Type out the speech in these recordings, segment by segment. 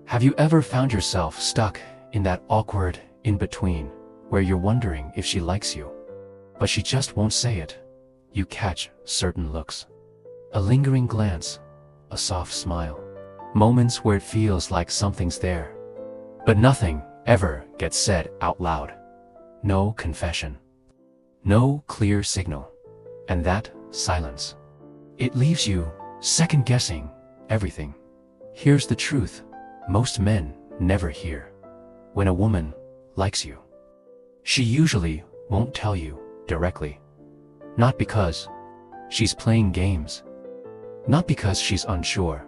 Have you ever found yourself stuck in that awkward in-between where you're wondering if she likes you, but she just won't say it? You catch certain looks, a lingering glance, a soft smile, moments where it feels like something's there, but nothing ever gets said out loud. No confession, no clear signal, and that silence, it leaves you second-guessing everything. Here's the truth most men never hear. When a woman likes you, she usually won't tell you directly. Not because she's playing games, not because she's unsure,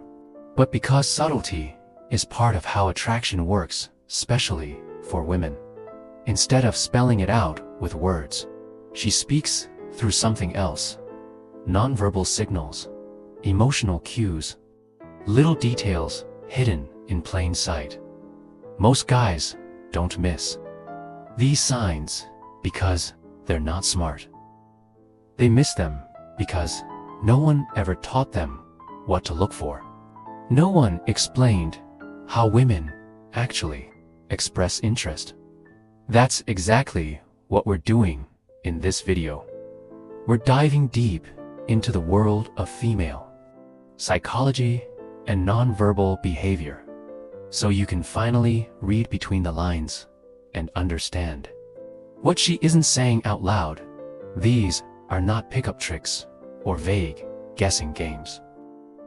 but because subtlety is part of how attraction works, especially for women. Instead of spelling it out with words, she speaks through something else. Nonverbal signals, emotional cues, little details hidden in plain sight. Most guys don't miss these signs because they're not smart. They miss them because no one ever taught them what to look for. No one explained how women actually express interest. That's exactly what we're doing in this video. We're diving deep into the world of female psychology and nonverbal behavior, so you can finally read between the lines and understand what she isn't saying out loud. These are not pickup tricks or vague guessing games.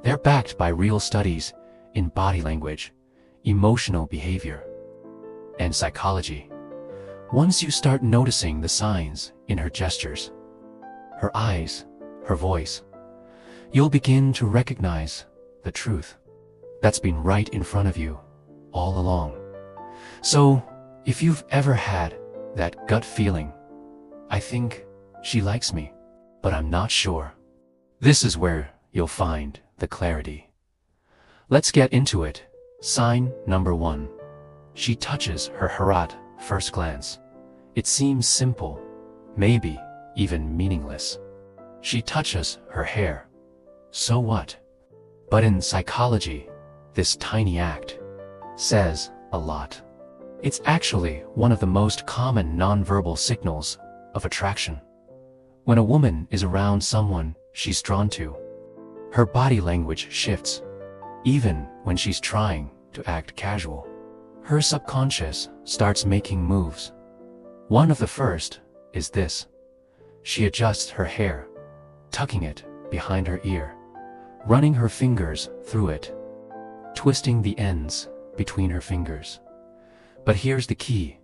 They're backed by real studies in body language, emotional behavior, and psychology. Once you start noticing the signs in her gestures, her eyes, her voice, you'll begin to recognize the truth that's been right in front of you all along. So, if you've ever had that gut feeling, I think she likes me, but I'm not sure, this is where you'll find the clarity. Let's get into it. Sign number 1. She touches her hair at first glance. It seems simple, maybe even meaningless. She touches her hair. So what? But in psychology, this tiny act says a lot. It's actually one of the most common nonverbal signals of attraction. When a woman is around someone she's drawn to, her body language shifts. Even when she's trying to act casual, her subconscious starts making moves. One of the first is this. She adjusts her hair, tucking it behind her ear, running her fingers through it, twisting the ends between her fingers. But here's the key.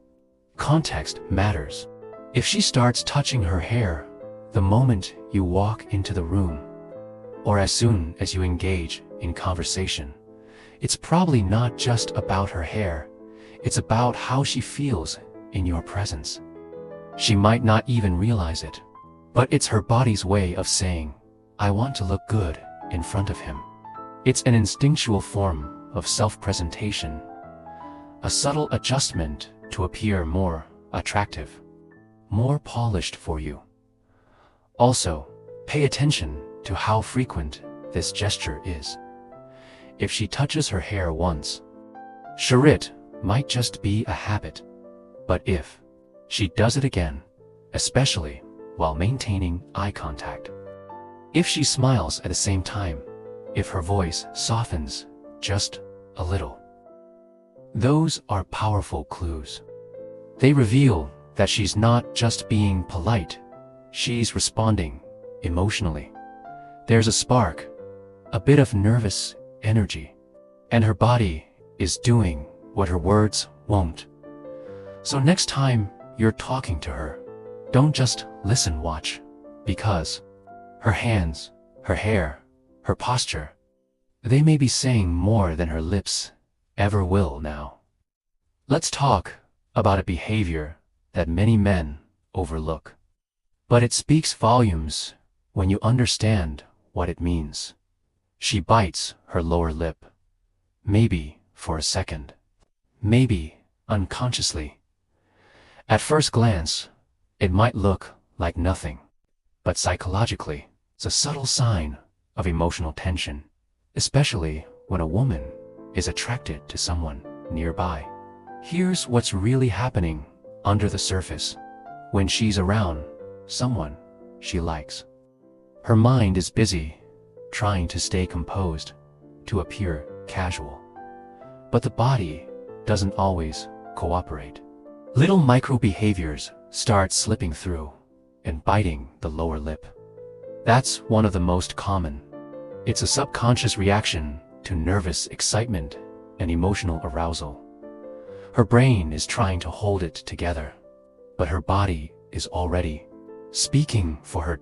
Context matters. If she starts touching her hair the moment you walk into the room, or as soon as you engage in conversation, it's probably not just about her hair, it's about how she feels in your presence. She might not even realize it, but it's her body's way of saying, I want to look good in front of him. It's an instinctual form of self-presentation, a subtle adjustment to appear more attractive, more polished for you. Also, pay attention to how frequent this gesture is. If she touches her hair once, sure, it might just be a habit. But if she does it again, especially while maintaining eye contact, if she smiles at the same time, if her voice softens just a little, those are powerful clues. They reveal that she's not just being polite, she's responding emotionally. There's a spark, a bit of nervous energy, and her body is doing what her words won't. So next time you're talking to her, don't just listen, watch, because her hands, her hair, her posture, they may be saying more than her lips ever will now. Let's talk about a behavior that many men overlook, but it speaks volumes when you understand what it means. She bites her lower lip, maybe for a second, maybe unconsciously. At first glance, it might look like nothing, but psychologically, it's a subtle sign of emotional tension, especially when a woman is attracted to someone nearby. Here's what's really happening under the surface. When she's around someone she likes, her mind is busy trying to stay composed, to appear casual. But the body doesn't always cooperate. Little micro behaviors start slipping through and biting the lower lip. That's one of the most common. It's a subconscious reaction to nervous excitement and emotional arousal. Her brain is trying to hold it together, but her body is already speaking for her.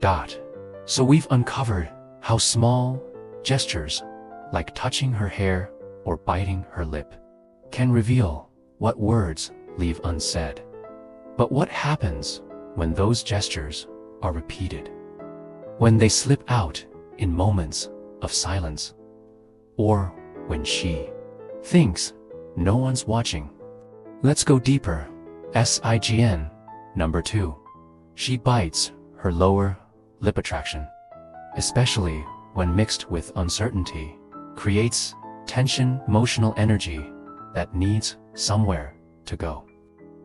So we've uncovered how small gestures, like touching her hair or biting her lip, can reveal what words leave unsaid. But what happens when those gestures are repeated? When they slip out in moments of silence, or when she thinks no one's watching? Let's go deeper. SIGN number 2. She bites her lower lip. Attraction, especially when mixed with uncertainty, creates tension, emotional energy that needs somewhere to go.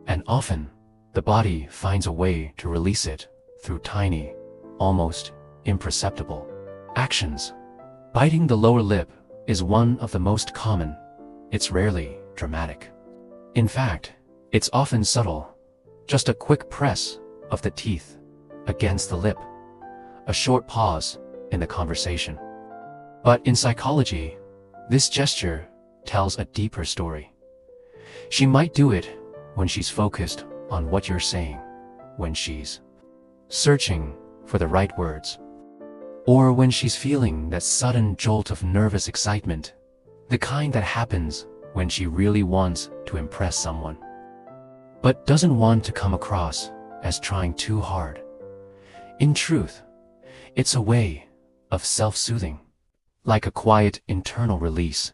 And often, the body finds a way to release it through tiny, almost imperceptible actions. Biting the lower lip is one of the most common. It's rarely dramatic. In fact, it's often subtle. Just a quick press of the teeth against the lip, a short pause in the conversation. But in psychology, this gesture tells a deeper story. She might do it when she's focused on what you're saying, when she's searching for the right words, or when she's feeling that sudden jolt of nervous excitement, the kind that happens when she really wants to impress someone, but doesn't want to come across as trying too hard. In truth, it's a way of self-soothing, like a quiet internal release,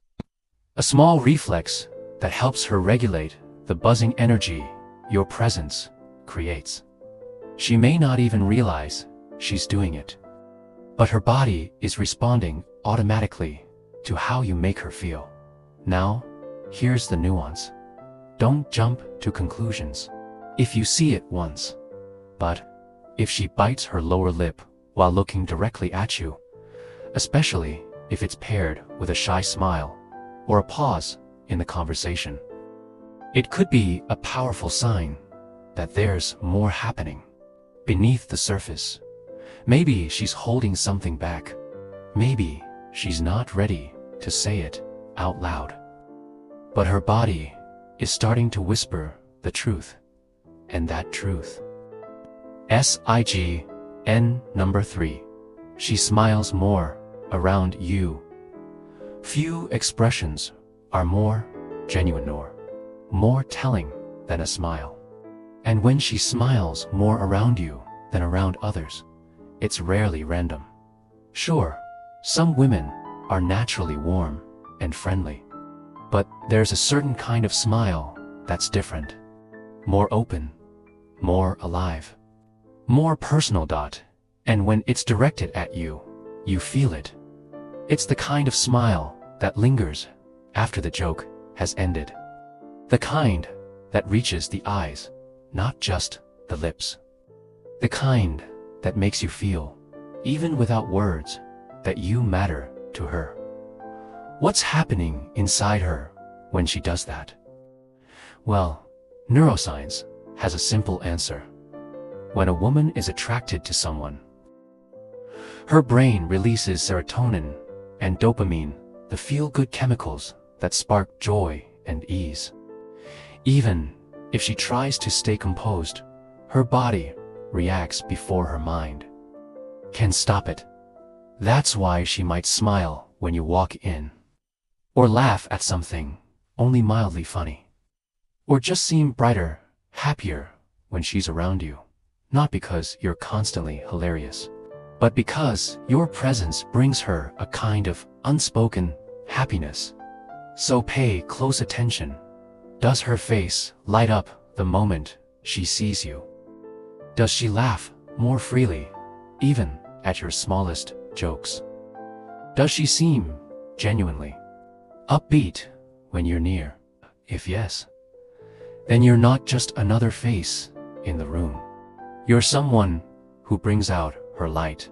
a small reflex that helps her regulate the buzzing energy your presence creates. She may not even realize she's doing it, but her body is responding automatically to how you make her feel. Now, here's the nuance. Don't jump to conclusions. If you see it once, but if she bites her lower lip while looking directly at you, especially if it's paired with a shy smile or a pause in the conversation, it could be a powerful sign that there's more happening beneath the surface. Maybe she's holding something back. Maybe she's not ready to say it out loud, but her body is starting to whisper the truth, and that truth. SIGN number 3. She smiles more around you. Few expressions are more genuine or more telling than a smile. And when she smiles more around you than around others, it's rarely random. Sure, some women are naturally warm and friendly, but there's a certain kind of smile that's different. More open, more alive, more personal. And when it's directed at you, you feel it. It's the kind of smile that lingers after the joke has ended. The kind that reaches the eyes, not just the lips. The kind that makes you feel, even without words, that you matter to her. What's happening inside her when she does that? Well, neuroscience has a simple answer. When a woman is attracted to someone, her brain releases serotonin and dopamine, the feel-good chemicals that spark joy and ease. Even if she tries to stay composed, her body reacts before her mind can stop it. That's why she might smile when you walk in, or laugh at something only mildly funny, or just seem brighter, happier when she's around you. Not because you're constantly hilarious, but because your presence brings her a kind of unspoken happiness. So pay close attention. Does her face light up the moment she sees you? Does she laugh more freely, even at your smallest jokes? Does she seem genuinely upbeat when you're near? If yes, then you're not just another face in the room. You're someone who brings out her light.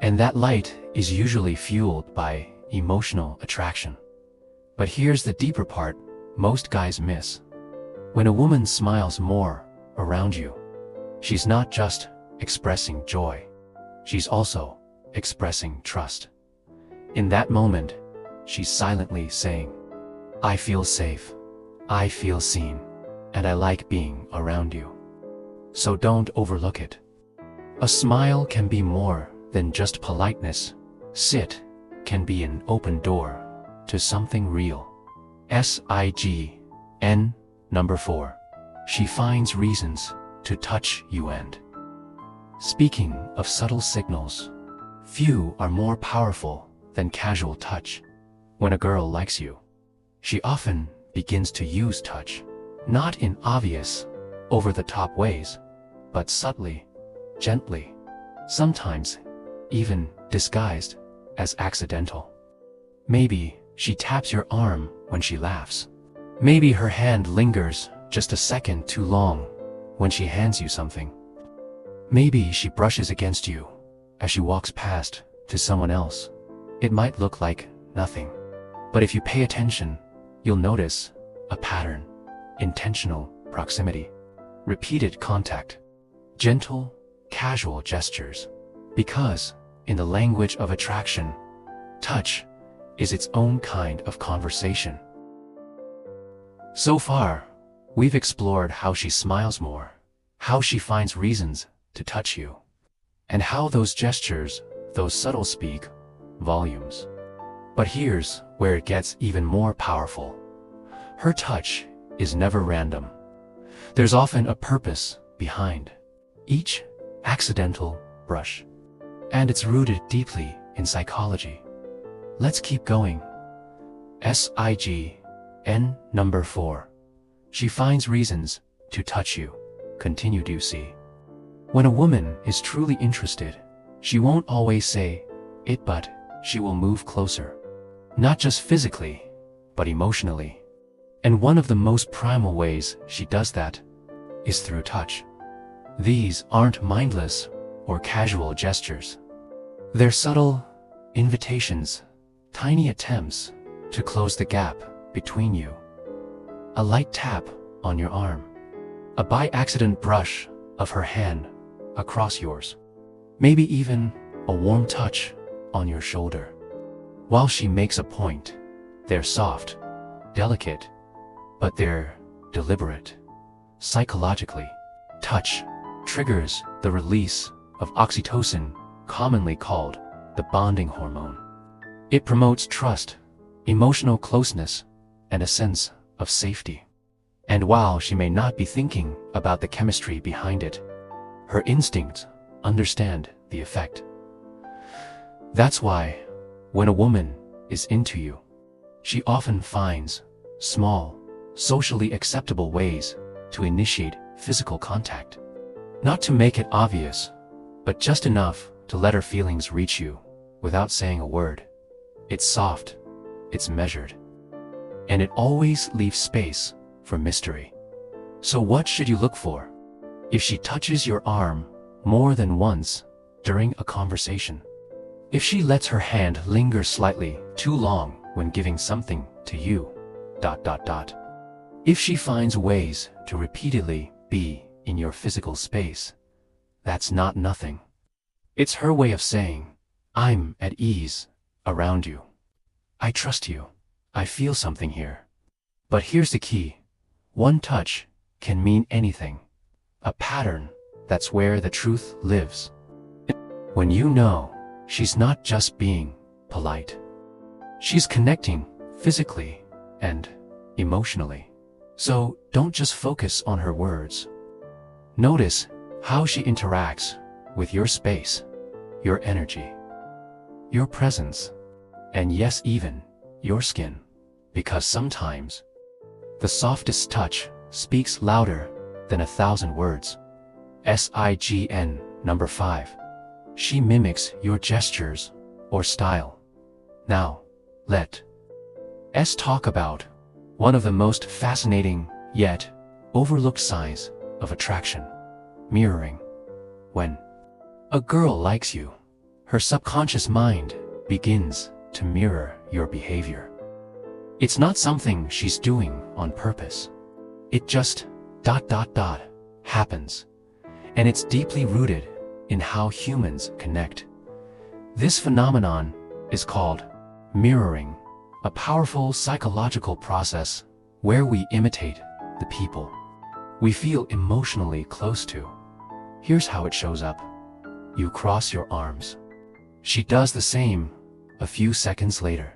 And that light is usually fueled by emotional attraction. But here's the deeper part most guys miss. When a woman smiles more around you, she's not just expressing joy, she's also expressing trust. In that moment, she's silently saying, I feel safe, I feel seen, and I like being around you. So don't overlook it. A smile can be more than just politeness. Sit can be an open door to something real. SIGN number 4. She finds reasons to touch you. And speaking of subtle signals, few are more powerful than casual touch. When a girl likes you, she often begins to use touch, not in obvious, over-the-top ways, but subtly, gently, sometimes even disguised as accidental. Maybe she taps your arm when she laughs. Maybe her hand lingers just a second too long when she hands you something. Maybe she brushes against you as she walks past to someone else. It might look like nothing, but if you pay attention, you'll notice a pattern: intentional proximity, repeated contact, gentle, casual gestures. Because, in the language of attraction, touch is its own kind of conversation. So far, we've explored how she smiles more, how she finds reasons to touch you, and how those gestures, those subtle speak volumes. But here's where it gets even more powerful. Her touch is never random. There's often a purpose behind each accidental brush, and it's rooted deeply in psychology. Let's keep going. SIGN number 4. She finds reasons to touch you. Continue to see. When a woman is truly interested, she won't always say it, but she will move closer. Not just physically, but emotionally. And one of the most primal ways she does that is through touch. These aren't mindless or casual gestures. They're subtle invitations, tiny attempts to close the gap between you. A light tap on your arm, a by-accident brush of her hand across yours, maybe even a warm touch on your shoulder. While she makes a point, they're soft, delicate, but they're deliberate. Psychologically, touch triggers the release of oxytocin, commonly called the bonding hormone. It promotes trust, emotional closeness, and a sense of safety. And while she may not be thinking about the chemistry behind it, her instincts understand the effect. That's why, when a woman is into you, she often finds small, socially acceptable ways to initiate physical contact. Not to make it obvious, but just enough to let her feelings reach you without saying a word. It's soft, it's measured, and it always leaves space for mystery. So what should you look for? If she touches your arm more than once during a conversation, if she lets her hand linger slightly too long when giving something to you, if she finds ways to repeatedly be in your physical space, that's not nothing. It's her way of saying, I'm at ease around you. I trust you. I feel something here. But here's the key. One touch can mean anything. A pattern, that's where the truth lives. When you know she's not just being polite, she's connecting physically and emotionally. So don't just focus on her words. Notice how she interacts with your space, your energy, your presence, and yes, even your skin. Because sometimes the softest touch speaks louder than 1,000 words. SIGN number 5. She mimics your gestures or style. Now, let's talk about One of the most fascinating, yet overlooked signs of attraction. Mirroring. When a girl likes you, her subconscious mind begins to mirror your behavior. It's not something she's doing on purpose. It just happens. And it's deeply rooted in how humans connect. This phenomenon is called mirroring, a powerful psychological process where we imitate the people we feel emotionally close to. Here's how it shows up. You cross your arms. She does the same a few seconds later.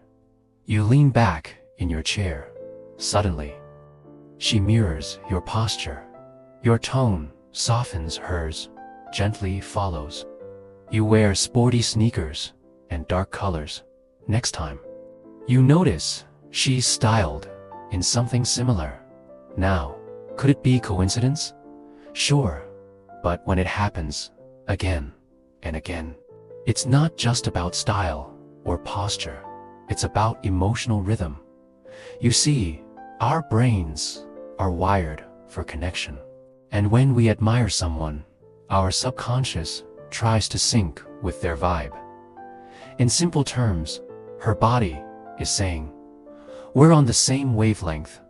You lean back in your chair. Suddenly, she mirrors your posture. Your tone softens hers, gently follows. You wear sporty sneakers and dark colors. Next time, you notice she's styled in something similar. Now, could it be coincidence? Sure, but when it happens again and again, it's not just about style or posture. It's about emotional rhythm. You see, our brains are wired for connection. And when we admire someone, our subconscious tries to sync with their vibe. In simple terms, her body is saying, we're on the same wavelength.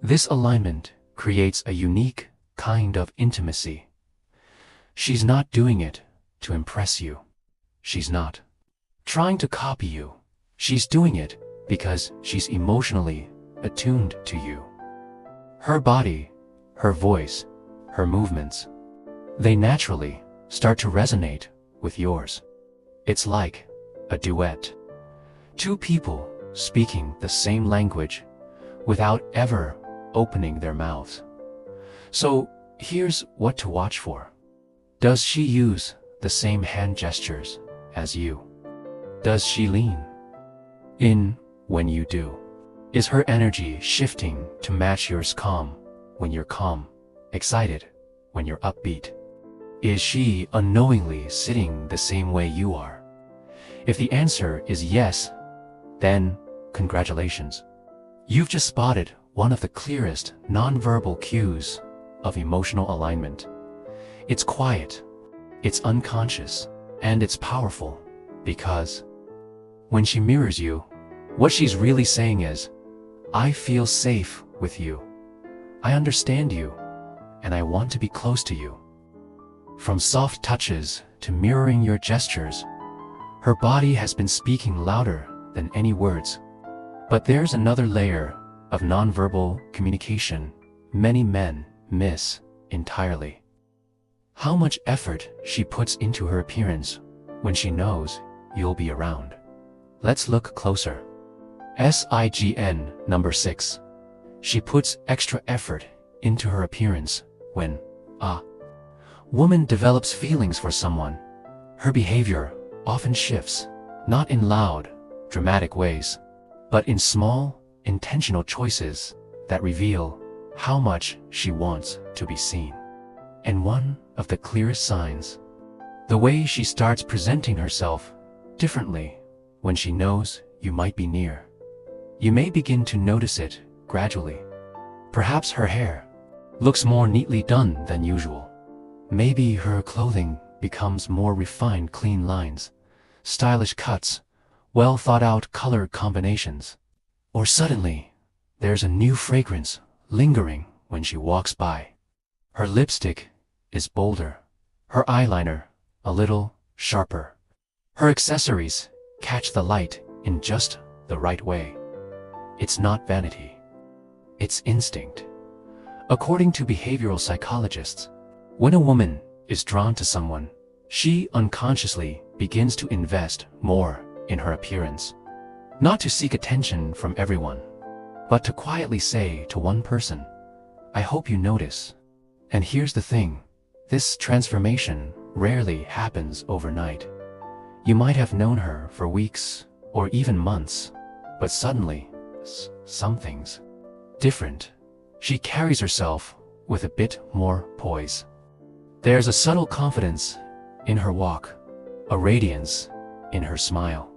This alignment creates a unique kind of intimacy. She's not doing it to impress you. She's not trying to copy you. She's doing it because she's emotionally attuned to you. Her body, her voice, her movements, they naturally start to resonate with yours. It's like a duet. Two people speaking the same language without ever opening their mouths. So here's what to watch for. Does she use the same hand gestures as you? Does she lean in when you do? Is her energy shifting to match yours, calm when you're calm, excited when you're upbeat? Is she unknowingly sitting the same way you are? If the answer is yes, then congratulations. You've just spotted one of the clearest nonverbal cues of emotional alignment. It's quiet, it's unconscious, and it's powerful because when she mirrors you, what she's really saying is, I feel safe with you. I understand you, and I want to be close to you. From soft touches to mirroring your gestures, her body has been speaking louder than any words. But there's another layer of nonverbal communication many men miss entirely. How much effort she puts into her appearance when she knows you'll be around. Let's look closer. SIGN number 6. She puts extra effort into her appearance when a woman develops feelings for someone. Her behavior often shifts, not in loud, dramatic ways, but in small, intentional choices that reveal how much she wants to be seen. And one of the clearest signs, the way she starts presenting herself differently when she knows you might be near. You may begin to notice it gradually. Perhaps her hair looks more neatly done than usual. Maybe her clothing becomes more refined, clean lines, stylish cuts, well thought out color combinations. Or suddenly, there's a new fragrance lingering when she walks by. Her lipstick is bolder, her eyeliner a little sharper. Her accessories catch the light in just the right way. It's not vanity. It's instinct. According to behavioral psychologists, when a woman is drawn to someone, she unconsciously begins to invest more in her appearance. Not to seek attention from everyone, but to quietly say to one person, I hope you notice. And here's the thing, this transformation rarely happens overnight. You might have known her for weeks or even months, but suddenly, something's different. She carries herself with a bit more poise. There's a subtle confidence in her walk, a radiance in her smile.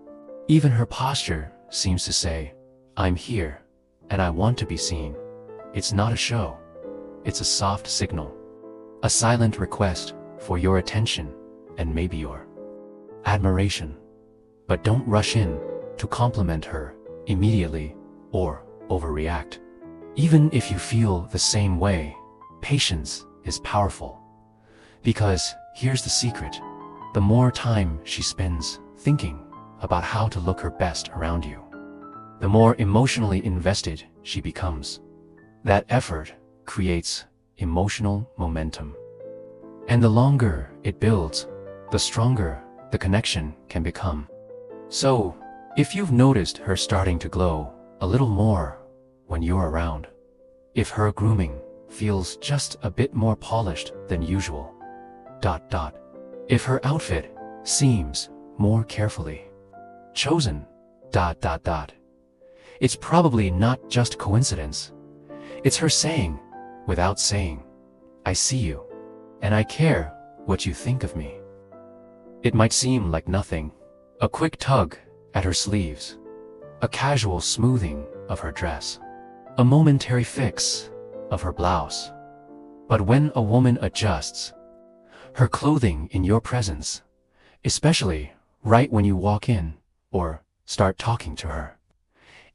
Even her posture seems to say, I'm here, and I want to be seen. It's not a show. It's a soft signal. A silent request for your attention and maybe your admiration. But don't rush in to compliment her immediately or overreact. Even if you feel the same way, patience is powerful. Because here's the secret: the more time she spends thinking about how to look her best around you, the more emotionally invested she becomes. That effort creates emotional momentum. And the longer it builds, the stronger the connection can become. So, if you've noticed her starting to glow a little more when you're around, if her grooming feels just a bit more polished than usual, if her outfit seems more carefully chosen, it's probably not just coincidence. It's her saying, without saying, I see you, and I care what you think of me. It might seem like nothing, a quick tug at her sleeves, a casual smoothing of her dress, a momentary fix of her blouse. But when a woman adjusts her clothing in your presence, especially right when you walk in or start talking to her,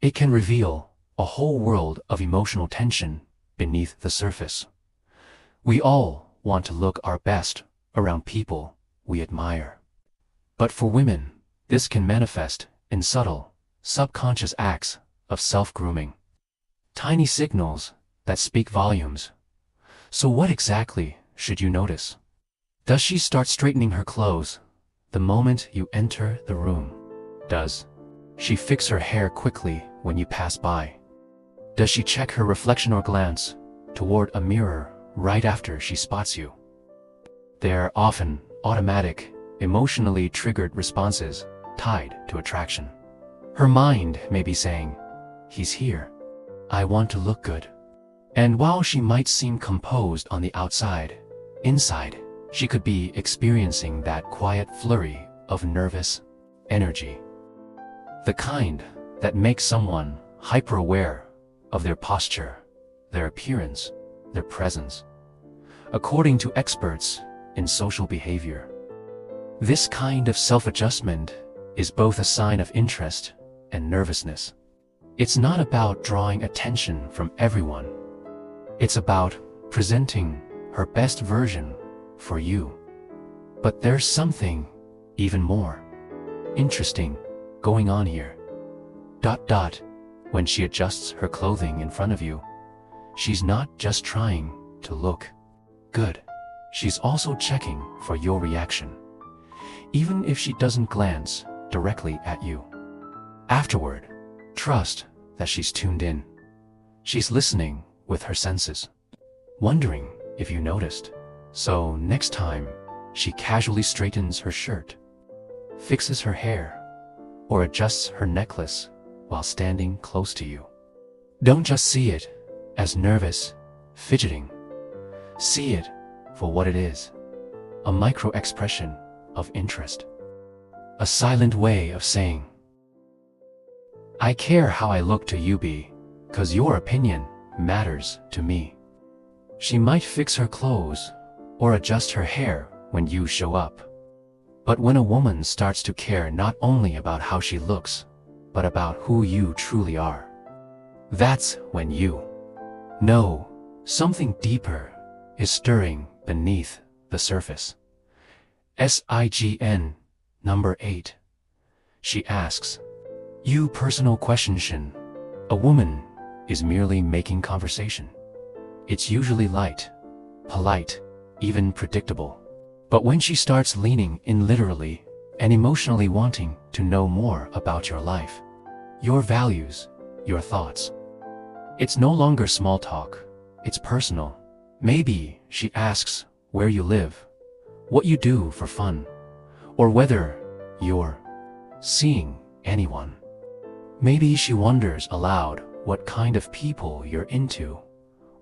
it can reveal a whole world of emotional tension beneath the surface. We all want to look our best around people we admire. But for women, this can manifest in subtle, subconscious acts of self-grooming. Tiny signals that speak volumes. So what exactly should you notice? Does she start straightening her clothes the moment you enter the room? Does she fix her hair quickly when you pass by? Does she check her reflection or glance toward a mirror right after she spots you? They're often automatic, emotionally triggered responses tied to attraction. Her mind may be saying, he's here. I want to look good. And while she might seem composed on the outside, inside, she could be experiencing that quiet flurry of nervous energy. The kind that makes someone hyper-aware of their posture, their appearance, their presence, according to experts in social behavior. This kind of self-adjustment is both a sign of interest and nervousness. It's not about drawing attention from everyone. It's about presenting her best version for you. But there's something even more interesting going on here. When she adjusts her clothing in front of you, she's not just trying to look good. She's also checking for your reaction, even if she doesn't glance directly at you. Afterward, trust that she's tuned in. She's listening with her senses, wondering if you noticed. So next time she casually straightens her shirt, fixes her hair, or adjusts her necklace while standing close to you, don't just see it as nervous fidgeting. See it for what it is: a micro-expression of interest. A silent way of saying, I care how I look to you, because your opinion matters to me. She might fix her clothes or adjust her hair when you show up. But when a woman starts to care not only about how she looks, but about who you truly are, that's when you know something deeper is stirring beneath the surface. SIGN number 8. She asks, you personal question. A woman is merely making conversation. It's usually light, polite, even predictable. But when she starts leaning in literally and emotionally wanting to know more about your life, your values, your thoughts, it's no longer small talk, it's personal. Maybe she asks where you live, what you do for fun, or whether you're seeing anyone. Maybe she wonders aloud what kind of people you're into,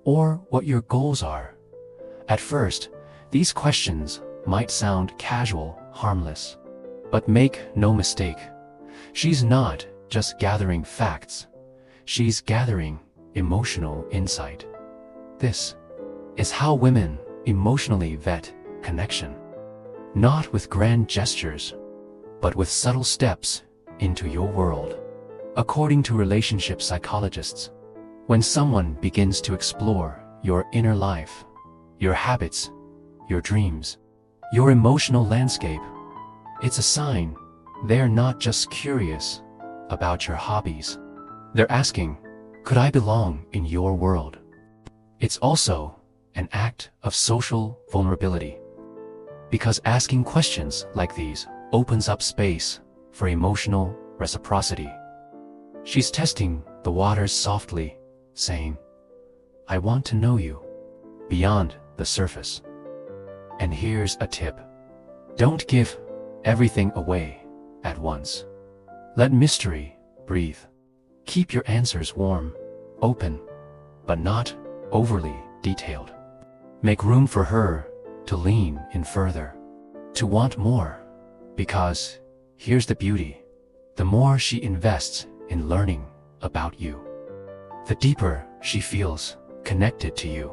or what your goals are. At first, these questions might sound casual, harmless. But make no mistake, she's not just gathering facts. She's gathering emotional insight. This is how women emotionally vet connection. Not with grand gestures, but with subtle steps into your world. According to relationship psychologists, when someone begins to explore your inner life, your habits, your dreams, your emotional landscape, it's a sign they're not just curious about your hobbies. They're asking, could I belong in your world? It's also an act of social vulnerability, because asking questions like these opens up space for emotional reciprocity. She's testing the waters softly, saying, I want to know you beyond the surface. And here's a tip. Don't give everything away at once. Let mystery breathe. Keep your answers warm, open, but not overly detailed. Make room for her to lean in further, to want more, because here's the beauty. The more she invests in learning about you, the deeper she feels connected to you.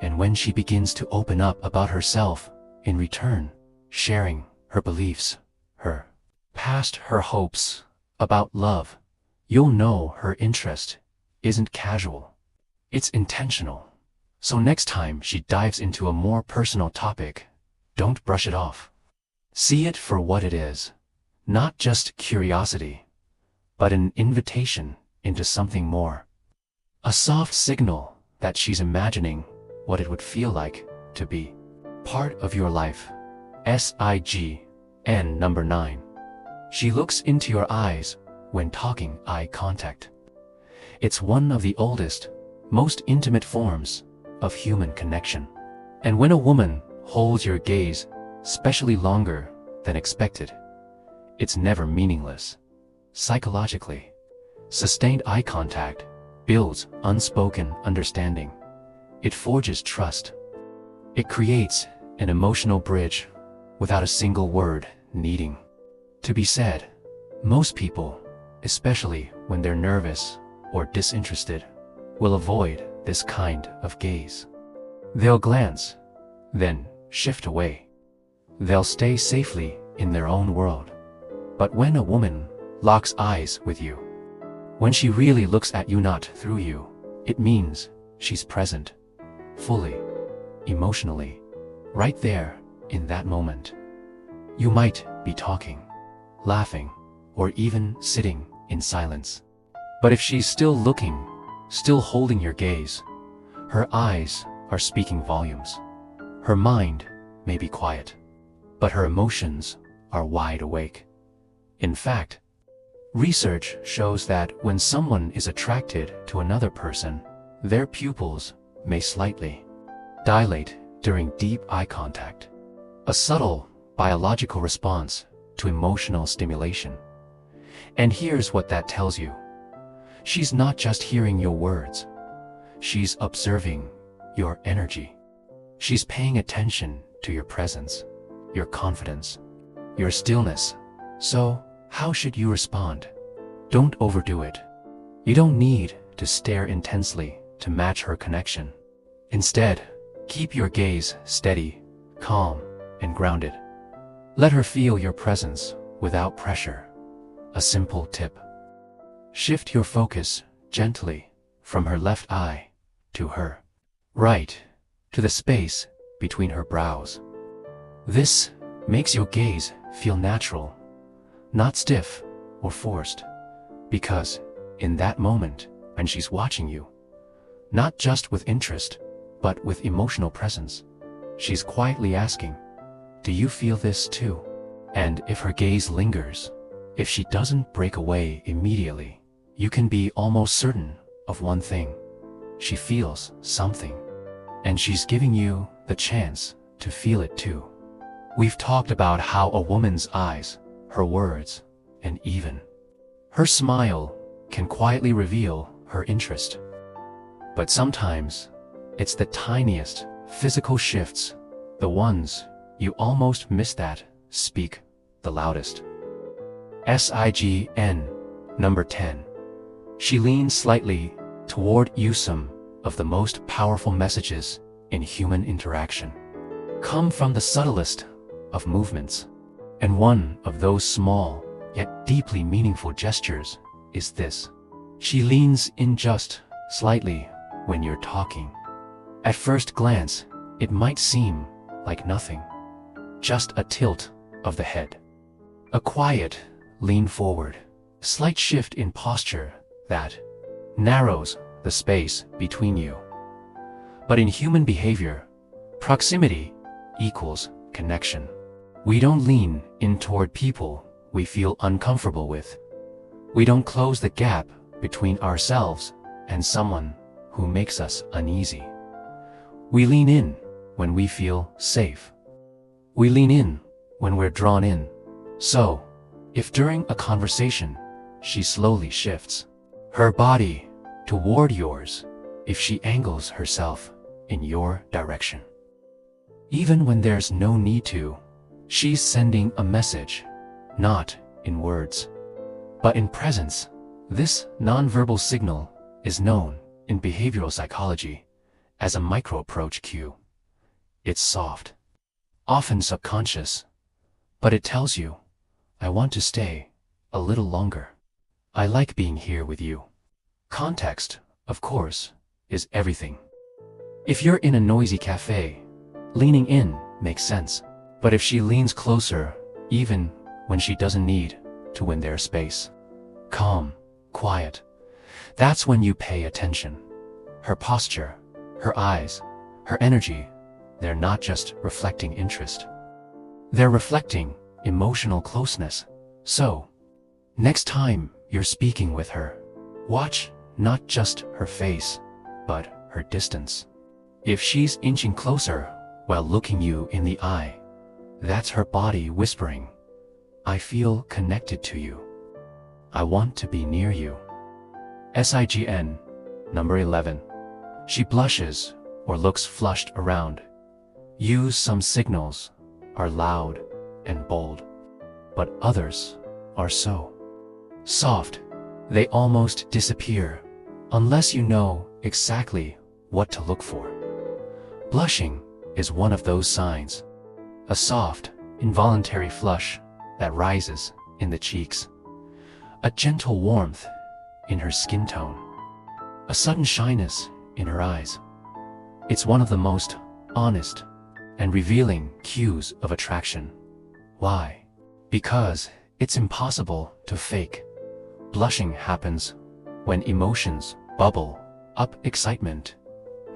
And when she begins to open up about herself in return, sharing her beliefs, her past, her hopes about love, you'll know her interest isn't casual. It's intentional. So next time she dives into a more personal topic, don't brush it off. See it for what it is, not just curiosity, but an invitation into something more. A soft signal that she's imagining what it would feel like to be part of your life. SIGN number 9. She looks into your eyes when talking. Eye contact. It's one of the oldest, most intimate forms of human connection. And when a woman holds your gaze, especially longer than expected, it's never meaningless. Psychologically, sustained eye contact builds unspoken understanding. It forges trust. It creates an emotional bridge without a single word needing to be said. Most people, especially when they're nervous or disinterested, will avoid this kind of gaze. They'll glance, then shift away. They'll stay safely in their own world. But when a woman locks eyes with you, when she really looks at you, not through you, it means she's present, fully, emotionally, right there in that moment. You might be talking, laughing, or even sitting in silence. But if she's still looking, still holding your gaze, her eyes are speaking volumes. Her mind may be quiet, but her emotions are wide awake. In fact, research shows that when someone is attracted to another person, their pupils may slightly dilate during deep eye contact, a subtle biological response to emotional stimulation. And here's what that tells you. She's not just hearing your words. She's observing your energy. She's paying attention to your presence, your confidence, your stillness. So, how should you respond? Don't overdo it. You don't need to stare intensely to match her connection. Instead, keep your gaze steady, calm, and grounded. Let her feel your presence without pressure. A simple tip. Shift your focus gently from her left eye to her right, to the space between her brows. This makes your gaze feel natural, not stiff or forced, because in that moment, when she's watching you, not just with interest, but with emotional presence, she's quietly asking, do you feel this too? And if her gaze lingers, if she doesn't break away immediately, you can be almost certain of one thing. She feels something, and she's giving you the chance to feel it too. We've talked about how a woman's eyes, her words, and even her smile can quietly reveal her interest. But sometimes, it's the tiniest physical shifts, the ones you almost miss, that speak the loudest. SIGN number 10. She leans slightly toward you. Some of the most powerful messages in human interaction come from the subtlest of movements. And one of those small, yet deeply meaningful gestures is this. She leans in just slightly when you're talking. At first glance, it might seem like nothing. Just a tilt of the head. A quiet lean forward. Slight shift in posture that narrows the space between you. But in human behavior, proximity equals connection. We don't lean in toward people we feel uncomfortable with. We don't close the gap between ourselves and someone who makes us uneasy. We lean in when we feel safe. We lean in when we're drawn in. So, if during a conversation, she slowly shifts her body toward yours, if she angles herself in your direction, even when there's no need to, she's sending a message, not in words, but in presence. This nonverbal signal is known in behavioral psychology as a micro-approach cue. It's soft, often subconscious, but it tells you, I want to stay a little longer. I like being here with you. Context, of course, is everything. If you're in a noisy cafe, leaning in makes sense. But if she leans closer, even when she doesn't need to win their space, calm, quiet, that's when you pay attention. Her posture, her eyes, her energy, they're not just reflecting interest. They're reflecting emotional closeness. So, next time you're speaking with her, watch not just her face, but her distance. If she's inching closer while looking you in the eye, that's her body whispering, I feel connected to you. I want to be near you. SIGN, number 11. She blushes or looks flushed around. Use some signals are loud and bold, but others are so soft, they almost disappear unless you know exactly what to look for. Blushing is one of those signs. A soft, involuntary flush that rises in the cheeks. A gentle warmth in her skin tone. A sudden shyness in her eyes. It's one of the most honest and revealing cues of attraction. Why? Because it's impossible to fake. Blushing happens when emotions bubble up, excitement,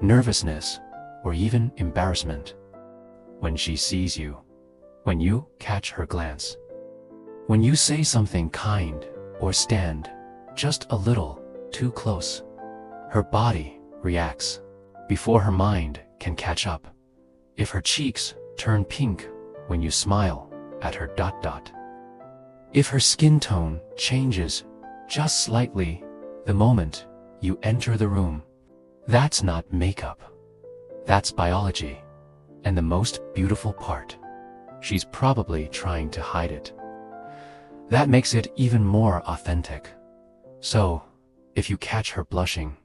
nervousness, or even embarrassment. When she sees you, when you catch her glance, when you say something kind or stand just a little too close, her body reacts before her mind can catch up. If her cheeks turn pink when you smile at her ... If her skin tone changes just slightly the moment you enter the room, that's not makeup. That's biology. And the most beautiful part, she's probably trying to hide it. That makes it even more authentic. So, if you catch her blushing,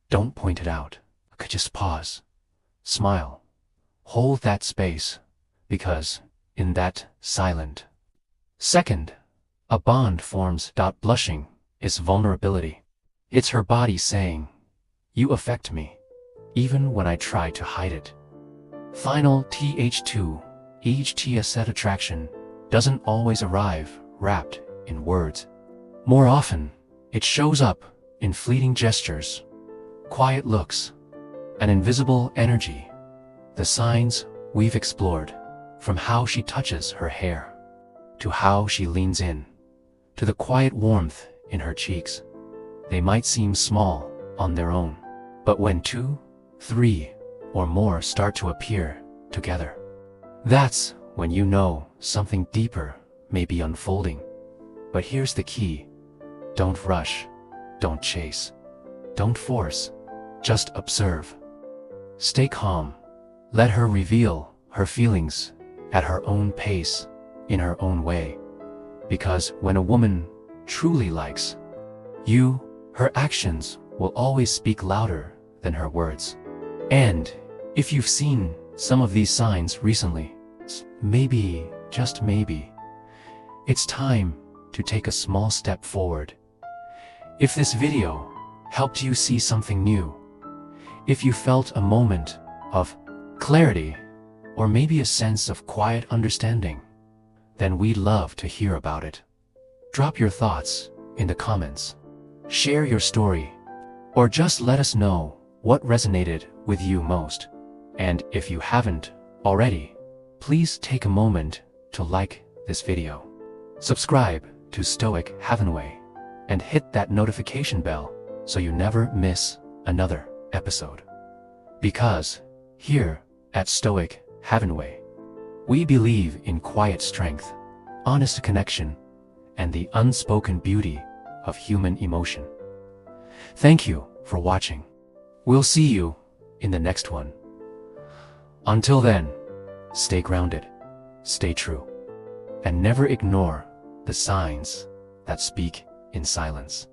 don't point it out. Just pause, smile, hold that space, because in that silent second, a bond forms. Blushing is vulnerability. It's her body saying, you affect me, even when I try to hide it. Final th2, HTS attraction doesn't always arrive wrapped in words. More often, it shows up in fleeting gestures, quiet looks, an invisible energy. The signs we've explored, from how she touches her hair, to how she leans in, to the quiet warmth in her cheeks. They might seem small on their own, but when 2, 3, or more start to appear together, that's when you know something deeper may be unfolding. But here's the key. Don't rush, don't chase, don't force, just observe. Stay calm. Let her reveal her feelings at her own pace, in her own way. Because when a woman truly likes you, Her actions will always speak louder than her words. And if you've seen some of these signs recently, maybe, just maybe, it's time to take a small step forward. If this video helped you see something new, if you felt a moment of clarity, or maybe a sense of quiet understanding, then we'd love to hear about it. Drop your thoughts in the comments. Share your story, or just let us know what resonated with you most. And if you haven't already, please take a moment to like this video. Subscribe to Stoic Havenway and hit that notification bell so you never miss another episode. Because here at Stoic Havenway, we believe in quiet strength, honest connection, and the unspoken beauty of human emotion. Thank you for watching. We'll see you in the next one. Until then, stay grounded, stay true, and never ignore the signs that speak in silence.